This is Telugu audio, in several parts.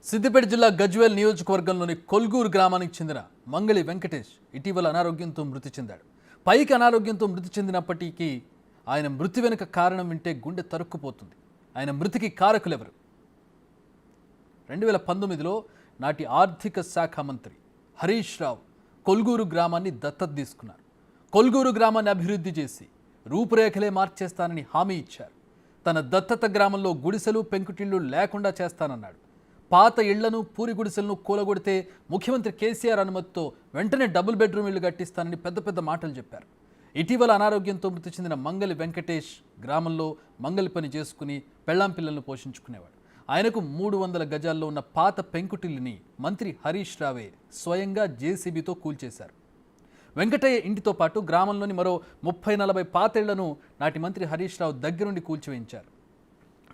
సిద్దిపేట జిల్లా గజ్వేల్ నియోజకవర్గంలోని కొల్గూరు గ్రామానికి చెందిన మంగళి వెంకటేష్ ఇటీవల అనారోగ్యంతో మృతి చెందాడు. పైకి అనారోగ్యంతో మృతి చెందినప్పటికీ ఆయన మృతి వెనుక కారణం వింటే గుండె తరుక్కుపోతుంది. ఆయన మృతికి కారకులెవరు? 2019లో నాటి ఆర్థిక శాఖ మంత్రి హరీష్ రావు కొల్గూరు గ్రామాన్ని దత్తత తీసుకున్నారు. కొల్గూరు గ్రామాన్ని అభివృద్ధి చేసి రూపురేఖలే మార్చేస్తానని హామీ ఇచ్చారు. తన దత్తత గ్రామంలో గుడిసెలు పెంకుటిళ్లు లేకుండా చేస్తానన్నాడు. పాత ఇళ్లను పూరి గుడిసెలను కూలగొడితే ముఖ్యమంత్రి కేసీఆర్ అనుమతితో వెంటనే డబుల్ బెడ్రూమ్ ఇళ్లు కట్టిస్తానని పెద్ద పెద్ద మాటలు చెప్పారు. ఇటీవల అనారోగ్యంతో మృతి చెందిన మంగళి వెంకటేష్ గ్రామంలో మంగళి పని చేసుకుని పెళ్లాం పిల్లలను పోషించుకునేవాడు. ఆయనకు 300 గజాల్లో ఉన్న పాత పెంకుటిల్లిని మంత్రి హరీష్ రావే స్వయంగా జేసీబీతో కూల్చేశారు. వెంకటయ్య ఇంటితో పాటు గ్రామంలోని మరో 30-40 పాత ఇళ్లను నాటి మంత్రి హరీష్ రావు దగ్గరుండి కూల్చివేయించారు.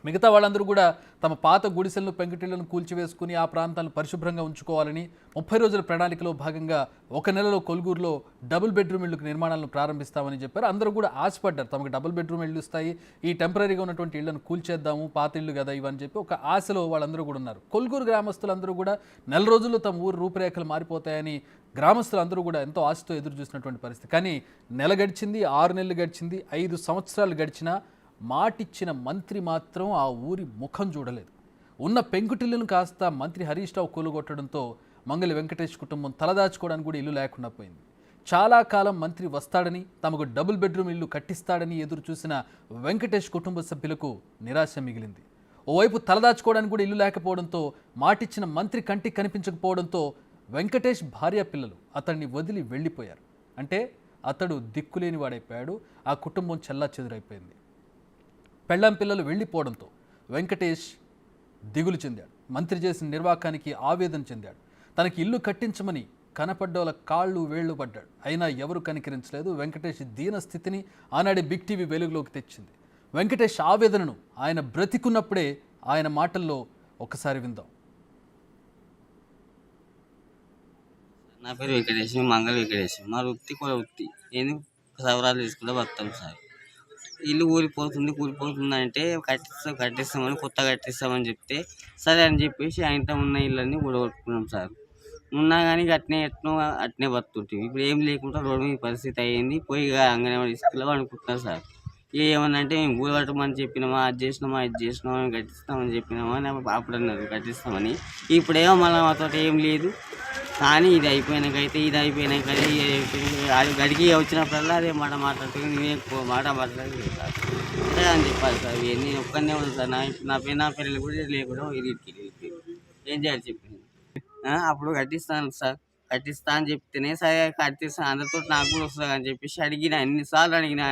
మిగతా వాళ్ళందరూ కూడా తమ పాత గుడిసెలను పెంకుటిళ్లను కూల్చివేసుకుని ఆ ప్రాంతాలను పరిశుభ్రంగా ఉంచుకోవాలని 30 రోజుల ప్రణాళికలో భాగంగా 1 నెలలో కొల్గూరులో డబుల్ బెడ్రూమ్ ఇళ్లకు నిర్మాణాలను ప్రారంభిస్తామని చెప్పారు. అందరూ కూడా ఆశపడ్డారు, తమకు డబుల్ బెడ్రూమ్ ఇళ్ళు ఇస్తాయి, ఈ టెంపరీగా ఉన్నటువంటి ఇళ్లను కూల్చేద్దాము, పాత ఇళ్ళు కదా ఇవని చెప్పి ఒక ఆశలో వాళ్ళందరూ కూడా ఉన్నారు. కొల్గూరు గ్రామస్తులందరూ కూడా నెల రోజుల్లో తమ ఊరు రూపురేఖలు మారిపోతాయని గ్రామస్తులందరూ కూడా ఎంతో ఆశతో ఎదురు చూసినటువంటి పరిస్థితి. కానీ నెల గడిచింది, 6 నెలలు గడిచింది, 5 సంవత్సరాలు గడిచినా మాటిచ్చిన మంత్రి మాత్రం ఆ ఊరి ముఖం చూడలేదు. ఉన్న పెంకుటిల్లును కాస్త మంత్రి హరీష్ రావు కూలగొట్టడంతో మంగళి వెంకటేష్ కుటుంబం తలదాచుకోవడానికి కూడా ఇల్లు లేకుండా పోయింది. చాలా కాలం మంత్రి వస్తాడని, తమకు డబుల్ బెడ్రూమ్ ఇల్లు కట్టిస్తాడని ఎదురు చూసిన వెంకటేష్ కుటుంబ సభ్యులకు నిరాశ మిగిలింది. ఓవైపు తలదాచుకోవడానికి కూడా ఇల్లు లేకపోవడంతో, మాటిచ్చిన మంత్రి కంటికి కనిపించకపోవడంతో వెంకటేష్ భార్య పిల్లలు అతన్ని వదిలి వెళ్ళిపోయారు. అంటే అతడు దిక్కులేని వాడైపోయాడు. ఆ కుటుంబం చెల్లాచెదురైపోయింది. పెళ్లాం పిల్లలు వెళ్ళిపోవడంతో వెంకటేష్ దిగులు చెందాడు. మంత్రి చేసిన నిర్వాకానికి ఆవేదన చెందాడు. తనకి ఇల్లు కట్టించమని కనపడ్డోళ్ళ కాళ్ళు వేళ్లు పడ్డాడు. అయినా ఎవరు కనికరించలేదు. వెంకటేష్ దీన స్థితిని ఆనాడే బిగ్ టీవీ వెలుగులోకి తెచ్చింది. వెంకటేష్ ఆవేదనను ఆయన బ్రతికున్నప్పుడే ఆయన మాటల్లో ఒకసారి విందాం. నా పేరు వెంకటేష్, మంగళ వెంకటేష్. మా వృత్తి కూడా వృత్తి. నేను సవరాలు తీసుకుంటే బతాను సార్. ఇల్లు కూలిపోతుంది అంటే కట్టిస్తామని కొత్తగా కట్టిస్తామని చెప్తే సరే అని చెప్పేసి ఆయనతో ఉన్న ఇళ్ళని కూడగొట్టుకున్నాం సార్. ఉన్నా కానీ అట్నే బతుంటాం. ఇప్పుడు ఏం లేకుండా రోడ్డు మీద పరిస్థితి అయ్యింది. పోయి అంగన్వాడీ స్కూల్లో అనుకుంటున్నాం సార్. ఏమన్నా అంటే మేము కూడగొట్టమని చెప్పినామా, అది చేసినామా అని కట్టిస్తామని చెప్పినామా అని అప్పుడు అన్నారు కట్టిస్తామని. ఇప్పుడేమో మళ్ళీ మాతో ఏం లేదు. కానీ ఇది అయిపోయినాకైతే గడికి వచ్చినప్పుడల్లా అదే మాట మాట్లాడుతుంది. నేనే ఎక్కువ మాట మాట్లాడి అదే అని చెప్పాలి సార్. నేను ఒక్కనే ఉంది సార్. నా పిల్లలు కూడా లేకుండా ఇది ఏం చేయాలి చెప్పింది. అప్పుడు కట్టిస్తాను సార్, కట్టిస్తా అని చెప్తేనే సరే కట్టిస్తాను, అందరితో నాకు కూడా వస్తుంది అని చెప్పేసి అన్నిసార్లు అడిగినా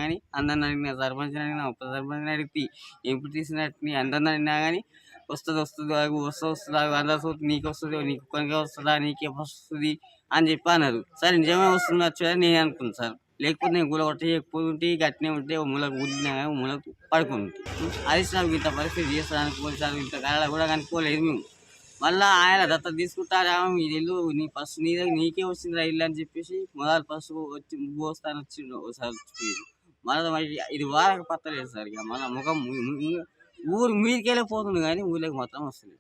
కానీ అందరిని అడిగినా, సర్పంచ్ని అడిగినా, ఉప సర్పంచ్ని అడిగి, ఎంపీటీసీని అందరిని అడిగినా కానీ వస్తుంది అందరితో నీకు వస్తుంది, నీకు కొనికే వస్తుందా, నీకే వస్తుంది అని చెప్పి అన్నారు. సరే నిజమే వస్తుంది వచ్చేదని నేను అనుకున్నాను సార్. లేకపోతే నేను కూలగొట్టకపోతుంటే గట్టినే ఉంటే మూలకు ఊరినా కానీ మూలకు పడుకుంది. హరీష్ రావు ఇంత పరిస్థితి చేస్తాను పోలీసారు ఇంత కాలాలు కూడా కనుక్కోలేదు మేము. మళ్ళీ ఆయన దత్తత తీసుకుంటారా, మీ ఇల్లు నీ ఫస్ట్ నీకే వచ్చిందిరా ఇల్లు అని చెప్పేసి మొదలు ఫస్ట్ వచ్చి పోస్తాను వచ్చిండు ఒకసారి వచ్చిపోయింది. మళ్ళీ ఇది వారకు పత్తలేదు సార్. ఇక మళ్ళీ ముఖం ఊరు మీదకెళ్ళిపోతుంది కానీ ఊళ్ళకి మాత్రం వస్తుంది.